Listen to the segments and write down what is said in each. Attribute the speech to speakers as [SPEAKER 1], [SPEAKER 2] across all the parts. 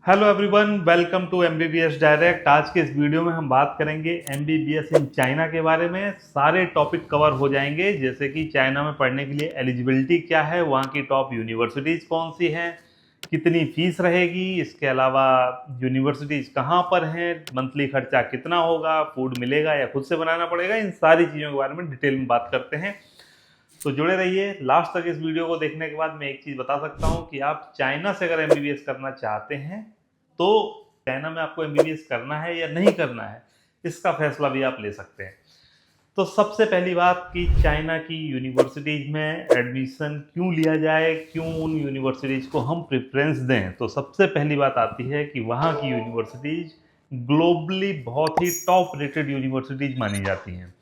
[SPEAKER 1] Hello everyone, welcome to MBBS direct. आज के इस वीडियो में हम बात करेंगे एमबीबीएस इन चाइना के बारे में। सारे टॉपिक कवर हो जाएंगे, जैसे कि चाइना में पढ़ने के लिए एलिजिबिलिटी क्या है, वहाँ की टॉप यूनिवर्सिटीज़ कौन सी हैं, कितनी फीस रहेगी, इसके अलावा यूनिवर्सिटीज़ कहाँ पर हैं, मंथली खर्चा कितना होगा, फूड मिलेगा या खुद से बनाना पड़ेगा, इन सारी चीज़ों के बारे में डिटेल में बात करते हैं। तो जुड़े रहिए लास्ट तक। इस वीडियो को देखने के बाद मैं एक चीज़ बता सकता हूँ कि आप चाइना से अगर एमबीबीएस करना चाहते हैं तो चाइना में आपको एमबीबीएस करना है या नहीं करना है, इसका फैसला भी आप ले सकते हैं। तो सबसे पहली बात कि चाइना की यूनिवर्सिटीज़ में एडमिशन क्यों लिया जाए, क्यों उन यूनिवर्सिटीज़ को हम प्रेफरेंस दें। तो सबसे पहली बात आती है कि वहाँ की यूनिवर्सिटीज़ ग्लोबली बहुत ही टॉप रेटेड यूनिवर्सिटीज़ मानी जाती हैं।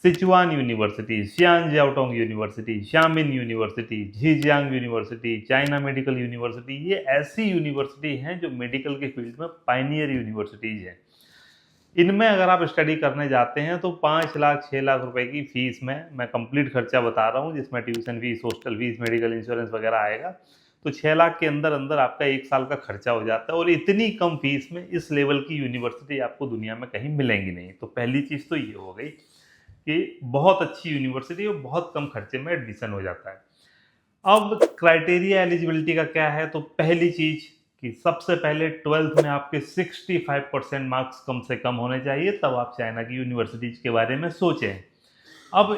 [SPEAKER 1] Sichuan University, Xi'an Jiaotong University, Xiamen University, Zhejiang University, China Medical University, ये ऐसी यूनिवर्सिटी हैं जो मेडिकल के फील्ड में पायनियर यूनिवर्सिटीज़ हैं। इनमें अगर आप स्टडी करने जाते हैं तो 5 लाख 6 लाख रुपए की फीस में, मैं कंप्लीट खर्चा बता रहा हूँ जिसमें tuition fees, hostel fees, medical insurance वगैरह आएगा, तो 6 लाख के अंदर अंदर आपका 1 साल का खर्चा हो जाता है। और इतनी कम फीस में इस लेवल की यूनिवर्सिटी आपको दुनिया में कहीं मिलेंगी नहीं। तो पहली चीज़ तो ये हो गई कि बहुत अच्छी यूनिवर्सिटी और बहुत कम खर्चे में एडमिशन हो जाता है। अब क्राइटेरिया एलिजिबिलिटी का क्या है, तो पहली चीज कि सबसे पहले 12th में आपके 65% मार्क्स कम से कम होने चाहिए, तब आप चाइना की यूनिवर्सिटीज के बारे में सोचें। अब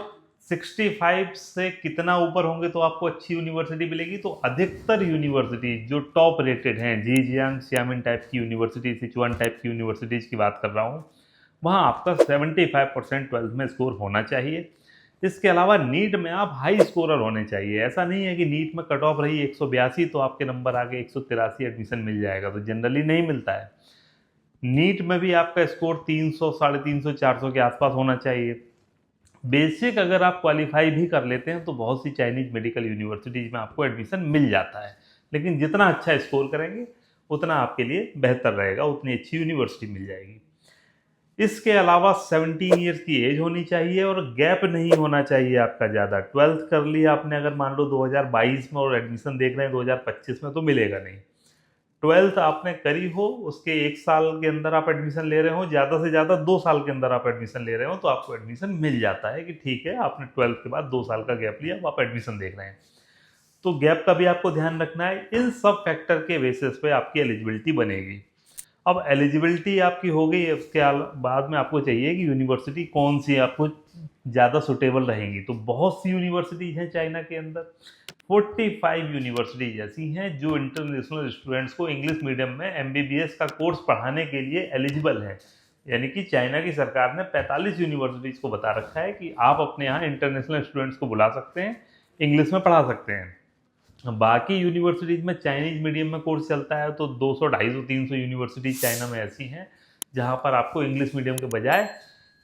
[SPEAKER 1] 65 से कितना ऊपर होंगे तो आपको अच्छी यूनिवर्सिटी मिलेगी, तो अधिकतर यूनिवर्सिटी जो टॉप रेटेड हैं, जीजियांग, शियामिन टाइप की यूनिवर्सिटी, सिचुआन टाइप की यूनिवर्सिटीज की बात कर रहा हूँ, वहाँ आपका 75% 12th में स्कोर होना चाहिए। इसके अलावा नीट में आप हाई स्कोरर होने चाहिए। ऐसा नहीं है कि नीट में कट ऑफ रही 182 तो आपके नंबर आगे 183 एडमिशन मिल जाएगा, तो जनरली नहीं मिलता है। नीट में भी आपका स्कोर 300, 350, 400 के आसपास होना चाहिए। बेसिक अगर आप क्वालिफाई भी कर लेते हैं तो बहुत सी चाइनीज मेडिकल यूनिवर्सिटीज में आपको एडमिशन मिल जाता है, लेकिन जितना अच्छा स्कोर करेंगे उतना आपके लिए बेहतर रहेगा, उतनी अच्छी यूनिवर्सिटी मिल जाएगी। इसके अलावा 17 ईयर्स की एज होनी चाहिए और गैप नहीं होना चाहिए आपका ज़्यादा। 12th कर लिया आपने अगर मान लो 2022 में और एडमिशन देख रहे हैं 2025 में, तो मिलेगा नहीं। 12th आपने करी हो, उसके 1 साल के अंदर आप एडमिशन ले रहे हो, ज़्यादा से ज़्यादा 2 साल के अंदर आप एडमिशन ले रहे हो, तो आपको एडमिशन मिल जाता है कि ठीक है आपने 12th के बाद 2 साल का गैप लिया, अब आप एडमिशन देख रहे हैं। तो गैप का भी आपको ध्यान रखना है। इन सब फैक्टर के बेसिस पे आपकी एलिजिबिलिटी बनेगी। अब एलिजिबिलिटी आपकी हो गई, उसके बाद में आपको चाहिए कि यूनिवर्सिटी कौन सी आपको ज़्यादा सुटेबल रहेंगी। तो बहुत सी यूनिवर्सिटीज़ हैं चाइना के अंदर, 45 यूनिवर्सिटीज ऐसी हैं जो इंटरनेशनल स्टूडेंट्स को इंग्लिश मीडियम में एमबीबीएस का कोर्स पढ़ाने के लिए एलिजिबल हैं। यानी कि चाइना की सरकार ने 45 यूनिवर्सिटीज़ को बता रखा है कि आप अपने यहाँ इंटरनेशनल स्टूडेंट्स को बुला सकते हैं, इंग्लिश में पढ़ा सकते हैं। बाकी यूनिवर्सिटीज़ में चाइनीज मीडियम में कोर्स चलता है, तो 200, 250, 300 यूनिवर्सिटीज़ चाइना में ऐसी हैं जहाँ पर आपको इंग्लिश मीडियम के बजाय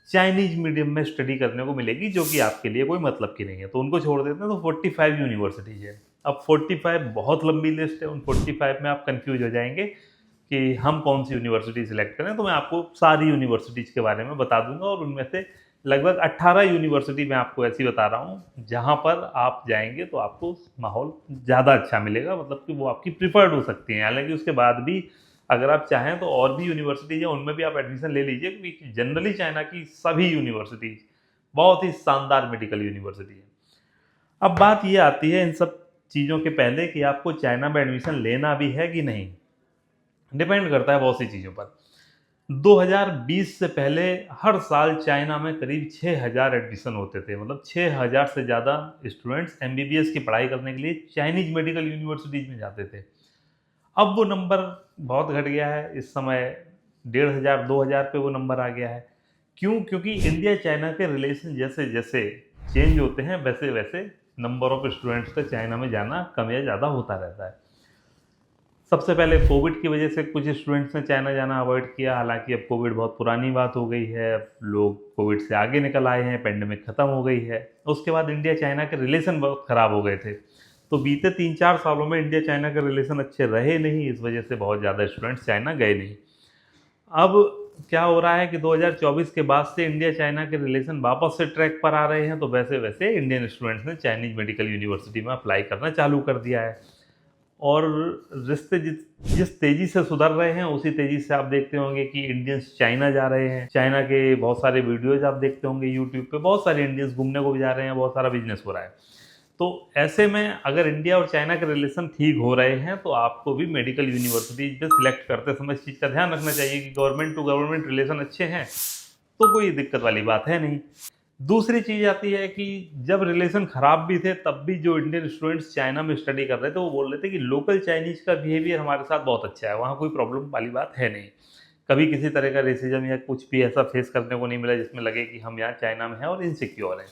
[SPEAKER 1] चाइनीज मीडियम में स्टडी करने को मिलेगी, जो कि आपके लिए कोई मतलब की नहीं है, तो उनको छोड़ देते हैं। तो 45 यूनिवर्सिटीज़ है। अब 45 बहुत लंबी लिस्ट है, उन 45 में आप कंफ्यूज हो जाएंगे कि हम कौन सी यूनिवर्सिटी सिलेक्ट करें। तो मैं आपको सारी यूनिवर्सिटीज़ के बारे में बता दूंगा, और उनमें से लगभग 18 यूनिवर्सिटी मैं आपको ऐसी बता रहा हूँ जहाँ पर आप जाएंगे तो आपको माहौल ज़्यादा अच्छा मिलेगा, मतलब कि वो आपकी प्रिफर्ड हो सकती हैं। हालांकि उसके बाद भी अगर आप चाहें तो और भी यूनिवर्सिटीज़ हैं, उनमें भी आप एडमिशन ले लीजिए, क्योंकि जनरली चाइना की सभी यूनिवर्सिटीज़ बहुत ही शानदार मेडिकल यूनिवर्सिटी है। अब बात ये आती है इन सब चीज़ों के पहले कि आपको चाइना में एडमिशन लेना भी है कि नहीं। डिपेंड करता है बहुत सी चीज़ों पर। 2020 से पहले हर साल चाइना में करीब 6000 एडमिशन होते थे, मतलब 6000 से ज़्यादा स्टूडेंट्स एमबीबीएस की पढ़ाई करने के लिए चाइनीज मेडिकल यूनिवर्सिटीज़ में जाते थे। अब वो नंबर बहुत घट गया है, इस समय 1500, 2000 पे वो नंबर आ गया है। क्यों? क्योंकि इंडिया चाइना के रिलेशन जैसे जैसे चेंज होते हैं वैसे वैसे नंबर ऑफ स्टूडेंट्स का चाइना में जाना कम या ज़्यादा होता रहता है। सबसे पहले कोविड की वजह से कुछ स्टूडेंट्स ने चाइना जाना अवॉइड किया, हालांकि अब कोविड बहुत पुरानी बात हो गई है, अब लोग कोविड से आगे निकल आए हैं, पेंडेमिक खत्म हो गई है। उसके बाद इंडिया चाइना के रिलेशन बहुत ख़राब हो गए थे, तो बीते 3-4 सालों में इंडिया चाइना के रिलेशन अच्छे रहे नहीं, इस वजह से बहुत ज़्यादा स्टूडेंट्स चाइना गए नहीं। अब क्या हो रहा है कि 2024 के बाद से इंडिया चाइना के रिलेशन वापस से ट्रैक पर आ रहे हैं, तो वैसे वैसे इंडियन स्टूडेंट्स ने चाइनीज मेडिकल यूनिवर्सिटी में अप्लाई करना चालू कर दिया है। और रिश्ते जिस तेजी से सुधर रहे हैं उसी तेजी से आप देखते होंगे कि इंडियंस चाइना जा रहे हैं। चाइना के बहुत सारे वीडियोज आप देखते होंगे यूट्यूब पे, बहुत सारे इंडियंस घूमने को भी जा रहे हैं, बहुत सारा बिजनेस हो रहा है। तो ऐसे में अगर इंडिया और चाइना के रिलेशन ठीक हो रहे हैं तो आपको भी मेडिकल यूनिवर्सिटीज में सिलेक्ट करते समय इस चीज़ का ध्यान रखना चाहिए कि गवर्नमेंट टू गवर्नमेंट रिलेशन अच्छे हैं तो कोई दिक्कत वाली बात है नहीं। दूसरी चीज़ आती है कि जब रिलेशन ख़राब भी थे तब भी जो इंडियन स्टूडेंट्स चाइना में स्टडी कर रहे थे वो बोल रहे थे कि लोकल चाइनीज़ का बिहेवियर हमारे साथ बहुत अच्छा है, वहाँ कोई प्रॉब्लम वाली बात है नहीं, कभी किसी तरह का रेसिज्म या कुछ भी ऐसा फेस करने को नहीं मिला जिसमें लगे कि हम यहाँ चाइना में हैं और इनसिक्योर हैं।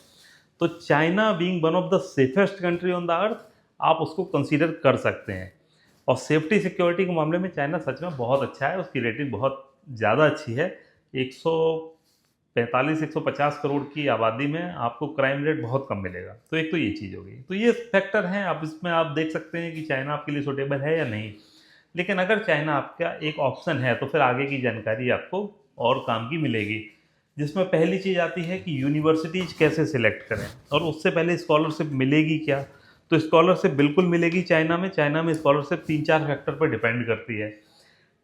[SPEAKER 1] तो China being one of the safest country on the earth, आप उसको कंसीडर कर सकते हैं। और सेफ्टी सिक्योरिटी के मामले में चाइना सच में बहुत अच्छा है, उसकी रेटिंग बहुत ज़्यादा अच्छी है। 150 करोड़ की आबादी में आपको क्राइम रेट बहुत कम मिलेगा। तो एक तो ये चीज़ हो गई, तो ये फैक्टर हैं। अब इसमें आप देख सकते हैं कि चाइना आपके लिए सूटेबल है या नहीं। लेकिन अगर चाइना आपका एक ऑप्शन है तो फिर आगे की जानकारी आपको और काम की मिलेगी, जिसमें पहली चीज़ आती है कि यूनिवर्सिटीज़ कैसे सिलेक्ट करें, और उससे पहले स्कॉलरशिप मिलेगी क्या। तो स्कॉलरशिप बिल्कुल मिलेगी चाइना में। चाइना में स्कॉलरशिप 3-4 फैक्टर पर डिपेंड करती है।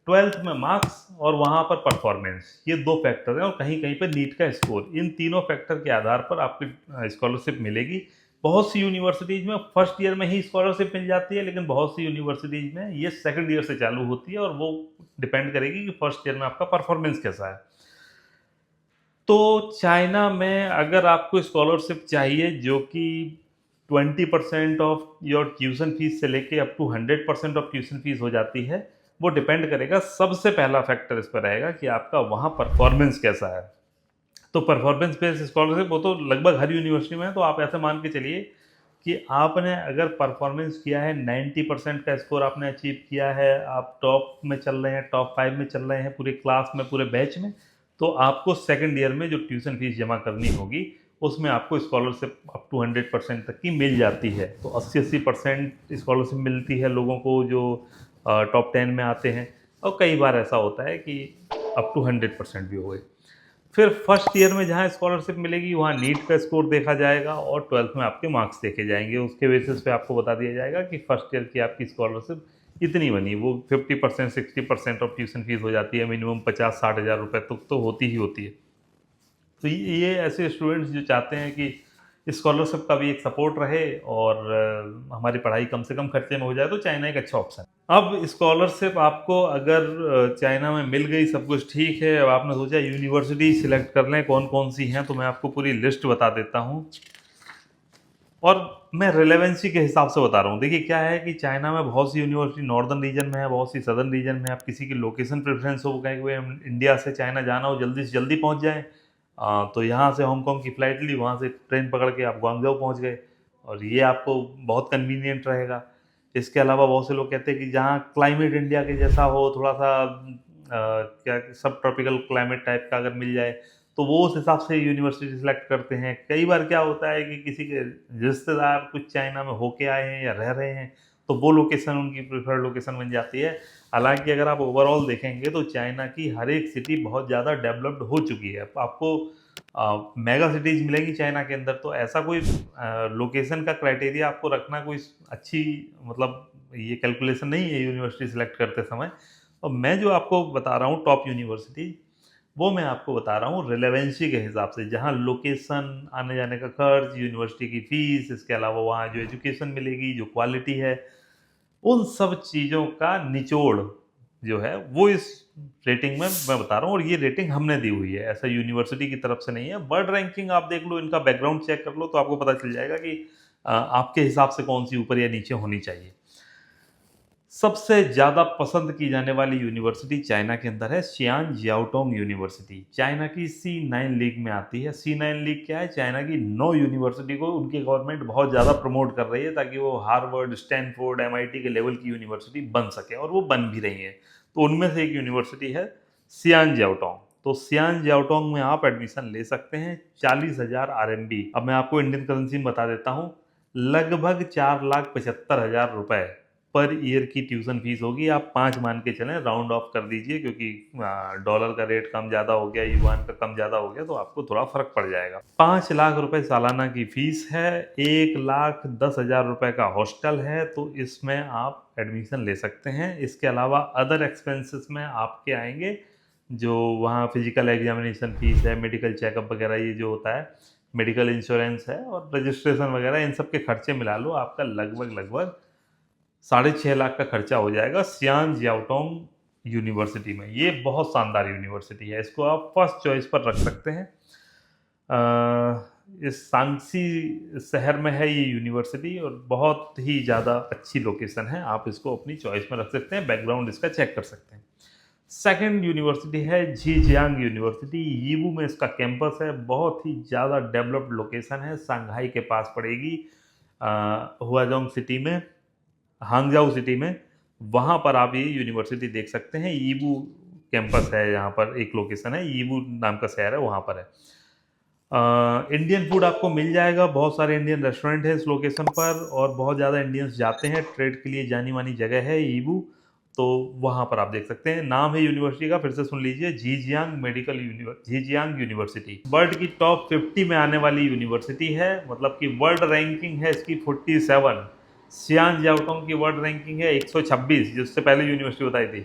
[SPEAKER 1] 12th में मार्क्स और वहाँ पर परफॉर्मेंस, ये 2 फैक्टर हैं, और कहीं कहीं पर नीट का स्कोर। इन तीनों फैक्टर के आधार पर आपकी स्कॉलरशिप मिलेगी। बहुत सी यूनिवर्सिटीज़ में फर्स्ट ईयर में ही स्कॉलरशिप मिल जाती है, लेकिन बहुत सी यूनिवर्सिटीज़ में ये सेकंड ईयर से चालू होती है, और वो डिपेंड करेगी कि फर्स्ट ईयर में आपका परफॉर्मेंस कैसा है। तो चाइना में अगर आपको स्कॉलरशिप चाहिए जो कि 20% ऑफ योर ट्यूशन फीस से लेके up to 100% off tuition fees हो जाती है, वो डिपेंड करेगा। सबसे पहला फैक्टर इस पर रहेगा कि आपका वहाँ परफॉर्मेंस कैसा है। तो परफॉर्मेंस बेस्ड स्कॉलरशिप वो तो लगभग हर यूनिवर्सिटी में है। तो आप ऐसे मान के चलिए कि आपने अगर परफॉर्मेंस किया है, 90% का स्कोर आपने अचीव किया है, आप टॉप में चल रहे हैं, टॉप 5 में चल रहे हैं पूरे क्लास में, पूरे बैच में, तो आपको सेकंड ईयर में जो ट्यूशन फीस जमा करनी होगी उसमें आपको स्कॉलरशिप अप टू 100% तक की मिल जाती है। तो 80% स्कॉलरशिप मिलती है लोगों को जो टॉप 10 में आते हैं, और कई बार ऐसा होता है कि अप टू 100% भी हो गए। फिर फर्स्ट ईयर में जहाँ स्कॉलरशिप मिलेगी वहाँ नीट का स्कोर देखा जाएगा और 12th में आपके मार्क्स देखे जाएंगे। उसके बेसिस पे आपको बता दिया जाएगा कि फर्स्ट ईयर की आपकी स्कॉलरशिप इतनी बनी। वो 50% 60% ऑफ ट्यूशन फीस हो जाती है, मिनिमम 50-60 हज़ार रुपये तक तो होती ही होती है। तो ये ऐसे स्टूडेंट्स जो चाहते हैं कि स्कॉलरशिप का भी एक सपोर्ट रहे और हमारी पढ़ाई कम से कम खर्चे में हो जाए, तो चाइना एक अच्छा ऑप्शन है। अब स्कॉलरशिप आपको अगर चाइना में मिल गई, सब कुछ ठीक है, अब आपने सोचा यूनिवर्सिटी सिलेक्ट कर लें कौन कौन सी हैं, तो मैं आपको पूरी लिस्ट बता देता हूँ और मैं रिलेवेंसी के हिसाब से बता रहा हूँ। देखिए क्या है कि चाइना में बहुत सी यूनिवर्सिटी नॉर्दर्न रीजन में है, बहुत सी सदर्न रीजन में है। अब किसी की लोकेशन प्रेफरेंस हो, कहीं कोई इंडिया से चाइना जाना हो, जल्दी से जल्दी पहुँच जाएँ, तो यहाँ से हांगकांग की फ़्लाइट ली, वहाँ से ट्रेन पकड़ के आप ग्वांगझो पहुँच गए, और ये आपको बहुत कन्वीनियंट रहेगा। इसके अलावा बहुत से लोग कहते हैं कि जहाँ क्लाइमेट इंडिया के जैसा हो, थोड़ा सा क्या सब ट्रॉपिकल क्लाइमेट टाइप का अगर मिल जाए, तो वो उस हिसाब से यूनिवर्सिटी सेलेक्ट करते हैं। कई बार क्या होता है कि किसी के रिश्तेदार कुछ चाइना में होके आए हैं या रह रहे हैं, तो वो लोकेशन उनकी प्रेफर्ड लोकेशन बन जाती है। हालांकि अगर आप ओवरऑल देखेंगे तो चाइना की हर एक सिटी बहुत ज़्यादा डेवलप्ड हो चुकी है। आपको मेगा सिटीज़ मिलेंगी चाइना के अंदर, तो ऐसा कोई लोकेशन का क्राइटेरिया आपको रखना कोई अच्छी मतलब ये कैलकुलेशन नहीं है यूनिवर्सिटी सेलेक्ट करते समय। और मैं जो आपको बता रहा हूँ टॉप यूनिवर्सिटी, वो मैं आपको बता रहा हूँ रिलेवेंसी के हिसाब से, जहाँ लोकेशन, आने जाने का खर्च, यूनिवर्सिटी की फ़ीस, इसके अलावा वहाँ जो एजुकेशन मिलेगी, जो क्वालिटी है, उन सब चीज़ों का निचोड़ जो है वो इस रेटिंग में मैं बता रहा हूँ। और ये रेटिंग हमने दी हुई है, ऐसा यूनिवर्सिटी की तरफ से नहीं है। वर्ल्ड रैंकिंग आप देख लो, इनका बैकग्राउंड चेक कर लो, तो आपको पता चल जाएगा कि आपके हिसाब से कौन सी ऊपर या नीचे होनी चाहिए। सबसे ज़्यादा पसंद की जाने वाली यूनिवर्सिटी चाइना के अंदर है शियान जियाओटोंग यूनिवर्सिटी। चाइना की C9 लीग में आती है। C9 लीग क्या है? चाइना की 9 यूनिवर्सिटी को उनकी गवर्नमेंट बहुत ज़्यादा प्रमोट कर रही है ताकि वो हार्वर्ड, स्टैनफोर्ड, MIT के लेवल की यूनिवर्सिटी बन सके, और वो बन भी रही है। तो उनमें से एक यूनिवर्सिटी है शियान जियाओटोंग। तो शियान जियाओटोंग में आप एडमिशन ले सकते हैं 40,000 RMB। अब मैं आपको इंडियन करेंसी में बता देता हूँ, लगभग 4,75,000 रुपये पर ईयर की ट्यूशन फीस होगी। आप 5 मान के चलें, राउंड ऑफ कर दीजिए, क्योंकि डॉलर का रेट कम ज़्यादा हो गया, युआन का कम ज़्यादा हो गया, तो आपको थोड़ा फर्क पड़ जाएगा। 5 लाख रुपए सालाना की फीस है, 1,10,000 रुपए का हॉस्टल है, तो इसमें आप एडमिशन ले सकते हैं। इसके अलावा अदर एक्सपेंसेस में आपके आएंगे, जो वहाँ फिजिकल एग्जामिनेशन फीस है, मेडिकल चेकअप वगैरह ये जो होता है, मेडिकल इंश्योरेंस है और रजिस्ट्रेशन वगैरह, इन सब के खर्चे मिला लो, आपका लगभग 6.5 लाख का खर्चा हो जाएगा सियान जियाओटोंग यूनिवर्सिटी में। ये बहुत शानदार यूनिवर्सिटी है, इसको आप फर्स्ट चॉइस पर रख सकते हैं। इस सांगसी शहर में है ये यूनिवर्सिटी और बहुत ही ज़्यादा अच्छी लोकेशन है, आप इसको अपनी चॉइस में रख सकते हैं, बैकग्राउंड इसका चेक कर सकते हैं। सेकंड यूनिवर्सिटी है झीजियांग यूनिवर्सिटी, यीवू में इसका कैंपस है, बहुत ही ज़्यादा डेवलप्ड लोकेशन है, शंघाई के पास पड़ेगी, हुआजोंग सिटी में, हांगजाऊ सिटी में, वहाँ पर आप ये यूनिवर्सिटी देख सकते हैं। यीवू कैंपस है, यहाँ पर एक लोकेशन है, यीवू नाम का शहर है, वहाँ पर है। इंडियन फूड आपको मिल जाएगा, बहुत सारे इंडियन रेस्टोरेंट है इस लोकेशन पर और बहुत ज़्यादा इंडियंस जाते हैं, ट्रेड के लिए जानी मानी जगह है यीवू, तो वहाँ पर आप देख सकते हैं। नाम है यूनिवर्सिटी का, फिर से सुन लीजिए, झीजियांग यूनिवर्सिटी। वर्ल्ड की टॉप 50 में आने वाली यूनिवर्सिटी है, मतलब कि वर्ल्ड रैंकिंग है इसकी 47। सियान जियाओटोंग की वर्ल्ड रैंकिंग है 126, जिससे पहले यूनिवर्सिटी बताई थी।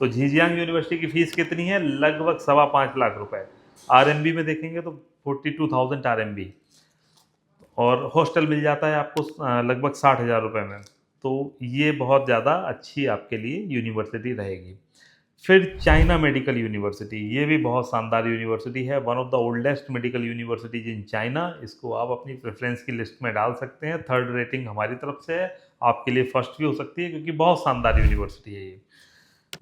[SPEAKER 1] तो झीजियांग यूनिवर्सिटी की फीस कितनी है? लगभग 5.25 लाख रुपए। आरएमबी में देखेंगे तो 42,000 आरएमबी, और हॉस्टल मिल जाता है आपको लगभग 60,000 रुपये में। तो ये बहुत ज़्यादा अच्छी आपके लिए यूनिवर्सिटी रहेगी। फिर चाइना मेडिकल यूनिवर्सिटी, ये भी बहुत शानदार यूनिवर्सिटी है, one of the oldest medical universities in China. इसको आप अपनी प्रेफरेंस की लिस्ट में डाल सकते हैं, 3rd रेटिंग हमारी तरफ से है, आपके लिए फर्स्ट भी हो सकती है, क्योंकि बहुत शानदार यूनिवर्सिटी है ये।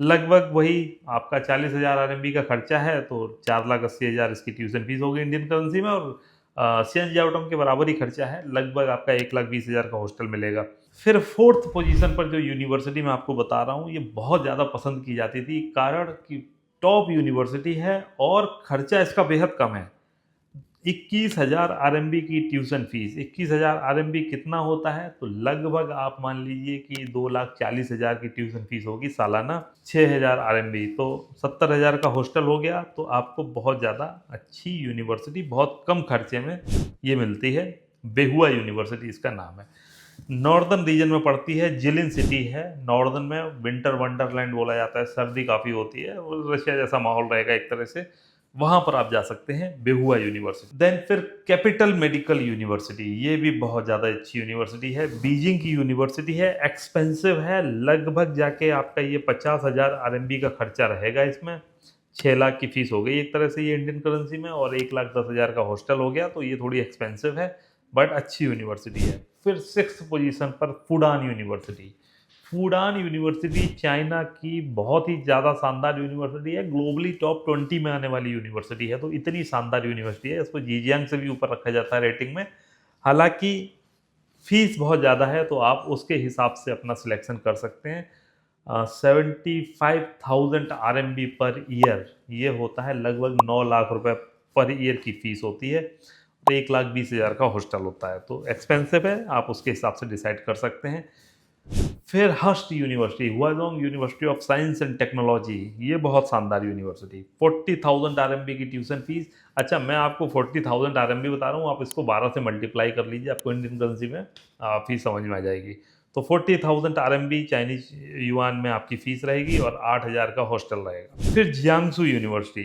[SPEAKER 1] लगभग वही आपका 40,000 आरएमबी का खर्चा है, तो 4,80,000 इसकी ट्यूशन फीस होगी इंडियन करेंसी में, और सियान जियाओटोंग के बराबर ही खर्चा है, लगभग आपका 1,20,000 का हॉस्टल मिलेगा। फिर 4th पोजीशन पर जो यूनिवर्सिटी मैं आपको बता रहा हूँ, ये बहुत ज़्यादा पसंद की जाती थी, कारण कि टॉप यूनिवर्सिटी है और खर्चा इसका बेहद कम है। 21,000 आरएमबी की ट्यूशन फीस। 21,000 आरएमबी कितना होता है? तो लगभग आप मान लीजिए कि 2,40,000 की ट्यूशन फीस होगी सालाना, 6,000 आरएमबी, तो 70,000 का हॉस्टल हो गया। तो आपको बहुत ज़्यादा अच्छी यूनिवर्सिटी बहुत कम खर्चे में ये मिलती है। बेहुआ यूनिवर्सिटी इसका नाम है, नॉर्दर्न रीजन में पड़ती है, जिलिन सिटी है, नॉर्दर्न में विंटर वंडरलैंड बोला जाता है, सर्दी काफ़ी होती है, वो रशिया जैसा माहौल रहेगा एक तरह से, वहाँ पर आप जा सकते हैं, बेहुआ यूनिवर्सिटी। देन फिर कैपिटल मेडिकल यूनिवर्सिटी, ये भी बहुत ज़्यादा अच्छी यूनिवर्सिटी है, बीजिंग की यूनिवर्सिटी है, एक्सपेंसिव है, लगभग जाके आपका ये 50,000 आरएमबी का खर्चा रहेगा इसमें, 6 लाख की फीस हो गई एक तरह से ये इंडियन करेंसी में, और 1,10,000 का हॉस्टल हो गया, तो ये थोड़ी एक्सपेंसिव है, बट अच्छी यूनिवर्सिटी है। फिर 6th पोजीशन पर फूडान यूनिवर्सिटी। फूडान यूनिवर्सिटी चाइना की बहुत ही ज़्यादा शानदार यूनिवर्सिटी है, ग्लोबली टॉप 20 में आने वाली यूनिवर्सिटी है, तो इतनी शानदार यूनिवर्सिटी है, इसको जीजियांग से भी ऊपर रखा जाता है रेटिंग में। हालांकि फीस बहुत ज़्यादा है, तो आप उसके हिसाब से अपना सिलेक्शन कर सकते हैं। 75,000 आरएमबी पर ईयर, ये होता है लगभग 9 लाख रुपए पर ईयर की फीस होती है, तो 1,20,000 का हॉस्टल होता है, तो एक्सपेंसिव है, आप उसके हिसाब से डिसाइड कर सकते हैं। फिर HUST University, Huazhong University of Science and Technology, ये बहुत शानदार यूनिवर्सिटी, 40,000 आरएमबी की ट्यूशन फीस। अच्छा, मैं आपको 40,000 आरएमबी बता रहा हूँ, आप इसको 12 से मल्टीप्लाई कर लीजिए, आपको इंडियन करेंसी में फीस समझ में आ जाएगी। तो 40,000 आरएमबी चाइनीज युआन में आपकी फीस रहेगी और 8,000 का हॉस्टल रहेगा। फिर Jiangsu university,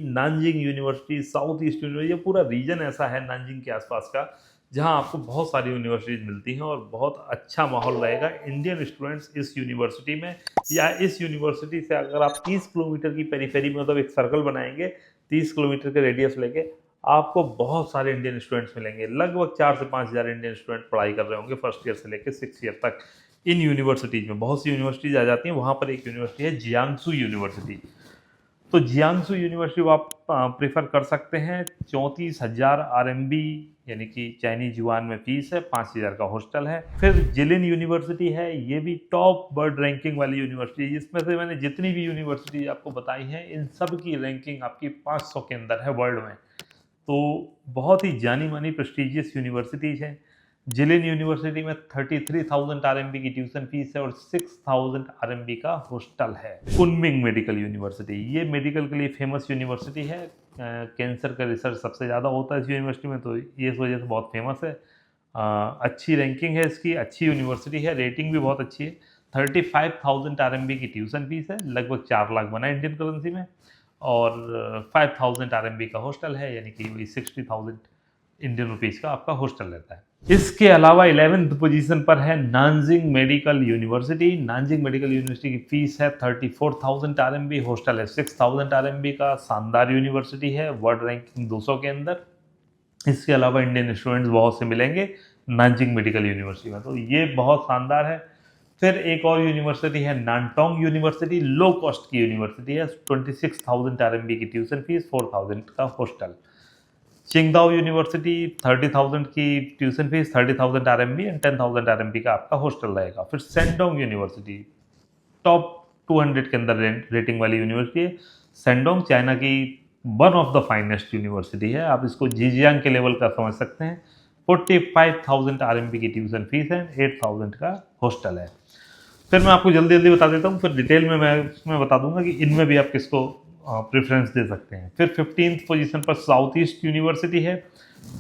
[SPEAKER 1] Nanjing university, south east university, ये पूरा रीजन ऐसा है नानजिंग के आसपास का, जहां आपको बहुत सारी यूनिवर्सिटीज़ मिलती हैं और बहुत अच्छा माहौल रहेगा। इंडियन स्टूडेंट्स इस यूनिवर्सिटी में, या इस यूनिवर्सिटी से अगर आप 30 किलोमीटर की पेरीफेरी में, मतलब एक सर्कल बनाएंगे 30 किलोमीटर के रेडियस लेके, आपको बहुत सारे इंडियन स्टूडेंट्स मिलेंगे। लगभग 4 से 5,000 इंडियन स्टूडेंट पढ़ाई कर रहे होंगे फर्स्ट ईयर से लेकर 6 ईयर तक इन यूनिवर्सिटीज़ में। बहुत सी यूनिवर्सिटीज़ आ जाती हैं, वहाँ पर एक यूनिवर्सिटी है जियांगसू यूनिवर्सिटी। तो जियांगसू यूनिवर्सिटी आप प्रेफर कर सकते हैं। 34,000 आरएमबी यानी कि चाइनीज युआन में फीस है, 5,000 का हॉस्टल है। फिर जिलिन यूनिवर्सिटी है, ये भी टॉप वर्ल्ड रैंकिंग वाली यूनिवर्सिटी है। इसमें से मैंने जितनी भी यूनिवर्सिटी आपको बताई हैं, इन सब की रैंकिंग आपकी 500 के अंदर है वर्ल्ड में, तो बहुत ही जानी मानी प्रेस्टिजियस यूनिवर्सिटीज़ हैं। जिलिन यूनिवर्सिटी में 33,000 RMB की ट्यूशन फीस है और 6,000 RMB का हॉस्टल है। कुनमिंग मेडिकल यूनिवर्सिटी, ये मेडिकल के लिए फेमस यूनिवर्सिटी है। कैंसर का रिसर्च सबसे ज़्यादा होता है इस यूनिवर्सिटी में, तो ये इस वजह से बहुत फेमस है। अच्छी रैंकिंग है इसकी, अच्छी यूनिवर्सिटी है, रेटिंग भी बहुत अच्छी है। 35,000 RMB की ट्यूशन फीस है, लगभग 4 लाख बना इंडियन करेंसी में, और 5,000 RMB का हॉस्टल है, यानी कि वही 60,000 इंडियन रुपीज़ का आपका हॉस्टल रहता है। इसके अलावा 11th पोजीशन पर है Nanjing medical university. Nanjing medical university की फीस है 34,000 RMB, हॉस्टल है 6,000 RMB का। शानदार यूनिवर्सिटी है, वर्ल्ड रैंकिंग 200 के अंदर। इसके अलावा इंडियन स्टूडेंट्स बहुत से मिलेंगे नानजिंग मेडिकल यूनिवर्सिटी में, तो ये बहुत शानदार है। फिर एक और यूनिवर्सिटी है नानटोंग यूनिवर्सिटी, लो कॉस्ट की यूनिवर्सिटी है। 26,000 RMB की ट्यूशन फीस, 4,000 का हॉस्टल। चिंगदाओ यूनिवर्सिटी 30,000 की tuition fees, 30,000 RMB and 10,000 RMB का आपका हॉस्टल रहेगा। फिर सेंडोंग यूनिवर्सिटी टॉप 200 के अंदर रेटिंग वाली यूनिवर्सिटी है। सेंडोंग चाइना की one of the finest university है, आप इसको जीजियांग के लेवल का समझ सकते हैं। 45,000 RMB की ट्यूशन फीस है, 8,000 का हॉस्टल है। फिर मैं आपको जल्दी जल्दी बता देता हूँ, फिर डिटेल में मैं उसमें बता दूंगा कि इनमें भी आप किसको प्रेफरेंस दे सकते हैं। फिर 15th पोजीशन पर साउथ ईस्ट यूनिवर्सिटी है,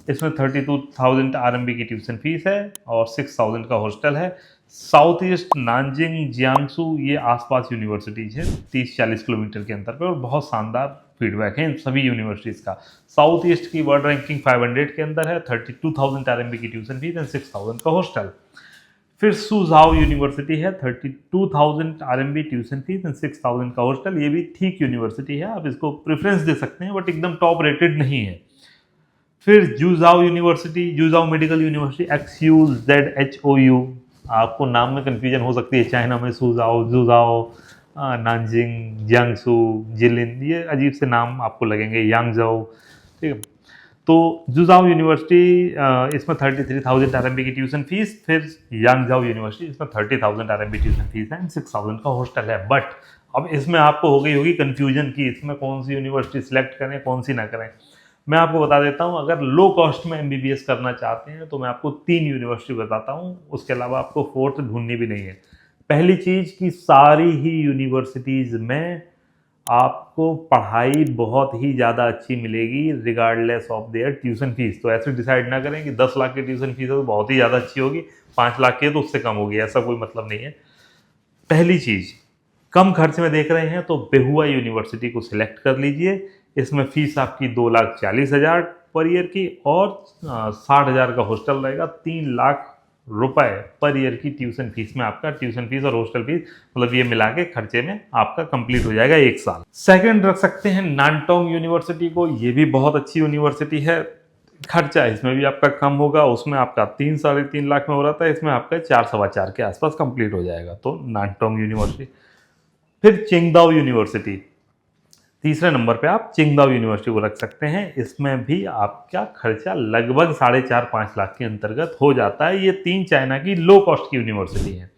[SPEAKER 1] इसमें 32,000 RMB की ट्यूशन फीस है और 6,000 का हॉस्टल है। साउथ ईस्ट नानजिंग, जियांगसू, ये आसपास यूनिवर्सिटीज है 30-40 किलोमीटर के अंतर पर, और बहुत शानदार फीडबैक है इन सभी यूनिवर्सिटीज का। साउथ ईस्ट की वर्ल्ड रैंकिंग 500 के अंदर है, 32,000 RMB की ट्यूशन फीस एंड 6,000 का हॉस्टल। फिर सुझाव यूनिवर्सिटी है, 32,000 RMB ट्यूशन फीस एंड 6,000 का हॉस्टल। ये भी ठीक यूनिवर्सिटी है, आप इसको प्रेफरेंस दे सकते हैं, बट एकदम टॉप रेटेड नहीं है। फिर जूजाओ यूनिवर्सिटी, जूजाओ मेडिकल यूनिवर्सिटी, XUZHOU, आपको नाम में कन्फ्यूजन हो सकती है, चाइना में सुझाओ, जूजाओ, नानजिंग, जियांगसू, जिलिन, ये अजीब से नाम आपको लगेंगे, यांगजाओ, ठीक है। तो जुजाओ यूनिवर्सिटी इसमें 33,000 RMB की ट्यूशन फीस। फिर यांगजाओ यूनिवर्सिटी, इसमें 30,000 RMB ट्यूशन फीस है एंड 6,000 का हॉस्टल है। बट अब इसमें आपको हो गई होगी कन्फ्यूजन कि इसमें कौन सी यूनिवर्सिटी सिलेक्ट करें, कौन सी ना करें। मैं आपको बता देता हूं, अगर लो कॉस्ट में MBBS करना चाहते हैं तो मैं आपको 3 यूनिवर्सिटी बताता हूं, उसके अलावा आपको 4th ढूंढनी भी नहीं है। पहली चीज़ कि सारी ही यूनिवर्सिटीज़ में आपको पढ़ाई बहुत ही ज़्यादा अच्छी मिलेगी regardless of their tuition fees. तो ऐसे डिसाइड ना करें कि 10 लाख की ट्यूशन फीस है तो बहुत ही ज़्यादा अच्छी होगी, 5 लाख की है तो उससे कम होगी, ऐसा कोई मतलब नहीं है। पहली चीज़, कम खर्च में देख रहे हैं तो बेहुआ यूनिवर्सिटी को सिलेक्ट कर लीजिए। इसमें फीस आपकी 2,40,000 पर ईयर की और 60,000 का हॉस्टल रहेगा। 3 लाख रुपए पर ईयर की ट्यूशन फीस में आपका ट्यूशन फीस और हॉस्टल फीस, मतलब ये मिला के खर्चे में आपका कंप्लीट हो जाएगा 1 साल। सेकंड रख सकते हैं नानटोंग यूनिवर्सिटी को, ये भी बहुत अच्छी यूनिवर्सिटी है। खर्चा इसमें भी आपका कम होगा, उसमें आपका 3-3.5 लाख में हो रहा था, इसमें आपका 4-4.25 के आसपास कंप्लीट हो जाएगा। तो नानटोंग यूनिवर्सिटी। फिर चिंगदाओ यूनिवर्सिटी, तीसरे नंबर पे आप चिंगदाओ यूनिवर्सिटी को रख सकते हैं। इसमें भी आपका खर्चा लगभग 4.5-5 लाख के अंतर्गत हो जाता है। ये 3 चाइना की लो कॉस्ट की यूनिवर्सिटी हैं।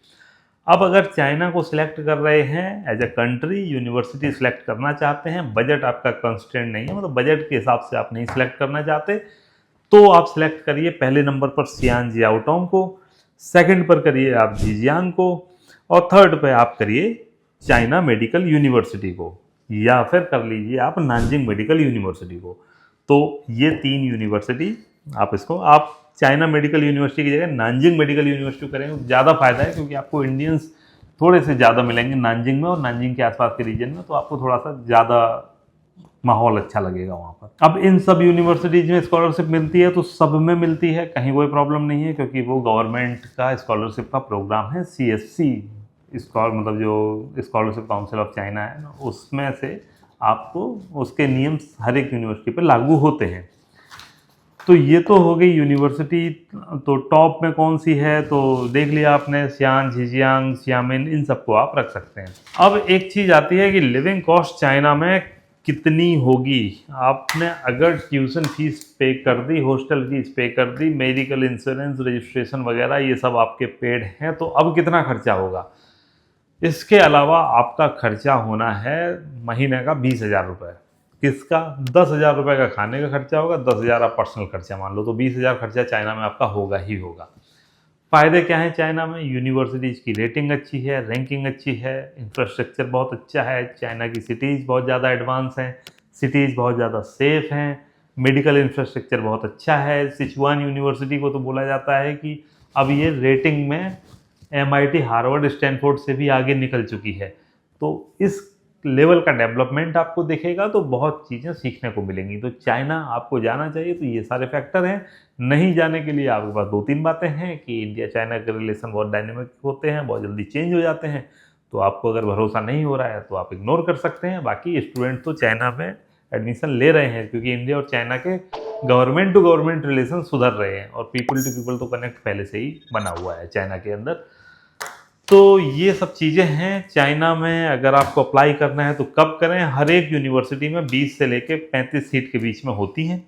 [SPEAKER 1] अब अगर चाइना को सिलेक्ट कर रहे हैं as a country, university select करना चाहते हैं, बजट आपका कंस्ट्रेंट नहीं है, मतलब बजट के हिसाब से आप नहीं सिलेक्ट करना चाहते, तो आप सिलेक्ट करिए पहले नंबर पर सियान जियाओटोंग को, सेकंड पर करिए आप जीजियांग को, और थर्ड पे आप करिए चाइना मेडिकल यूनिवर्सिटी को, या फिर कर लीजिए आप नानजिंग मेडिकल यूनिवर्सिटी को। तो ये 3 यूनिवर्सिटी आप इसको, आप चाइना मेडिकल यूनिवर्सिटी की जगह नानजिंग मेडिकल यूनिवर्सिटी करेंगे ज़्यादा फायदा है, क्योंकि आपको इंडियंस थोड़े से ज़्यादा मिलेंगे नानजिंग में और नानजिंग के आसपास के रीजन में, तो आपको थोड़ा सा ज़्यादा माहौल अच्छा लगेगा वहाँ पर। अब इन सब यूनिवर्सिटीज़ में स्कॉलरशिप मिलती है तो सब में मिलती है, कहीं कोई प्रॉब्लम नहीं है, क्योंकि वो गवर्नमेंट का स्कॉलरशिप का प्रोग्राम है। CSC मतलब जो स्कॉलरशिप काउंसिल ऑफ चाइना है ना, उसमें से आपको उसके नियम हर एक यूनिवर्सिटी पर लागू होते हैं। तो ये तो हो गई यूनिवर्सिटी। तो टॉप में कौन सी है तो देख लिया आपने, सियान, झिजियांग, सियामिन, इन सबको आप रख सकते हैं। अब एक चीज़ आती है कि लिविंग कॉस्ट चाइना में कितनी होगी। आपने अगर ट्यूशन फीस पे कर दी, हॉस्टल फीस पे कर दी, मेडिकल इंश्योरेंस, रजिस्ट्रेशन वगैरह ये सब आपके पेड हैं, तो अब कितना खर्चा होगा। इसके अलावा आपका खर्चा होना है महीने का 20,000 रुपये। किसका? 10,000 रुपये का खाने का खर्चा होगा, 10,000 आप पर्सनल खर्चा मान लो, तो 20,000 खर्चा चाइना में आपका होगा ही होगा। फ़ायदे क्या हैं चाइना में? यूनिवर्सिटीज़ की रेटिंग अच्छी है, रैंकिंग अच्छी है, इंफ्रास्ट्रक्चर बहुत अच्छा है, चाइना की सिटीज़ बहुत ज़्यादा एडवांस हैं, सिटीज़ बहुत ज़्यादा सेफ़ हैं, मेडिकल इंफ्रास्ट्रक्चर बहुत अच्छा है। सिचुआन यूनिवर्सिटी को तो बोला जाता है कि अब ये रेटिंग में MIT, हार्वर्ड, स्टैनफोर्ड से भी आगे निकल चुकी है। तो इस लेवल का डेवलपमेंट आपको दिखेगा तो बहुत चीज़ें सीखने को मिलेंगी। तो चाइना आपको जाना चाहिए, तो ये सारे फैक्टर हैं। नहीं जाने के लिए आपके पास 2-3 बातें हैं कि इंडिया चाइना के रिलेशन बहुत डायनेमिक होते हैं, बहुत जल्दी चेंज हो जाते हैं। तो आपको अगर भरोसा नहीं हो रहा है तो आप इग्नोर कर सकते हैं। बाकी स्टूडेंट तो चाइना में एडमिशन ले रहे हैं क्योंकि इंडिया और चाइना के गवर्नमेंट टू गवर्नमेंट रिलेशन सुधर रहे हैं और पीपल टू पीपल तो कनेक्ट पहले से ही बना हुआ है चाइना के अंदर। तो ये सब चीज़ें हैं चाइना में। अगर आपको अप्लाई करना है तो कब करें? हर एक यूनिवर्सिटी में 20 से लेके 35 सीट के बीच में होती हैं।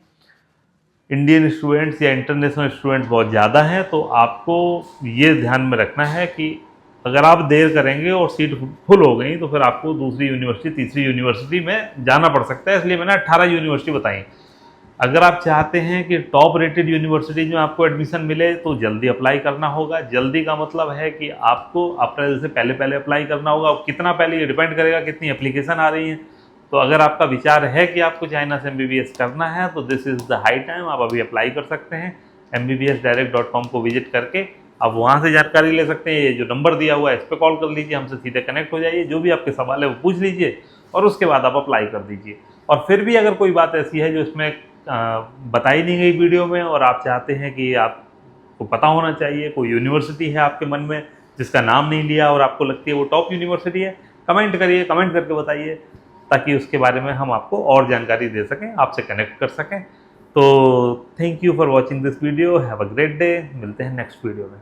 [SPEAKER 1] इंडियन स्टूडेंट्स या इंटरनेशनल स्टूडेंट्स बहुत ज़्यादा हैं, तो आपको ये ध्यान में रखना है कि अगर आप देर करेंगे और सीट फुल हो गई तो फिर आपको दूसरी यूनिवर्सिटी, तीसरी यूनिवर्सिटी में जाना पड़ सकता है। इसलिए मैंने 18 यूनिवर्सिटी बताई। अगर आप चाहते हैं कि टॉप रेटेड यूनिवर्सिटीज में आपको एडमिशन मिले तो जल्दी अप्लाई करना होगा। जल्दी का मतलब है कि आपको अप्रैल से पहले पहले अप्लाई करना होगा। और कितना पहले ये डिपेंड करेगा कितनी एप्लीकेशन आ रही हैं। तो अगर आपका विचार है कि आपको चाइना से MBBS करना है तो this is the high time, आप अभी अप्लाई कर सकते हैं। mbbsdirect.com को विजिट करके आप वहाँ से जानकारी ले सकते हैं। ये जो नंबर दिया हुआ है इस पर कॉल कर लीजिए, हमसे सीधे कनेक्ट हो जाइए, जो भी आपके सवाल है वो पूछ लीजिए और उसके बाद आप अप्लाई कर दीजिए। और फिर भी अगर कोई बात ऐसी है जो इसमें बताई नहीं गई वीडियो में और आप चाहते हैं कि आपको पता होना चाहिए, कोई यूनिवर्सिटी है आपके मन में जिसका नाम नहीं लिया और आपको लगती है वो टॉप यूनिवर्सिटी है, कमेंट करिए, कमेंट करके बताइए ताकि उसके बारे में हम आपको और जानकारी दे सकें, आपसे कनेक्ट कर सकें। तो thank you for watching this video, have a great day. मिलते हैं नेक्स्ट वीडियो में।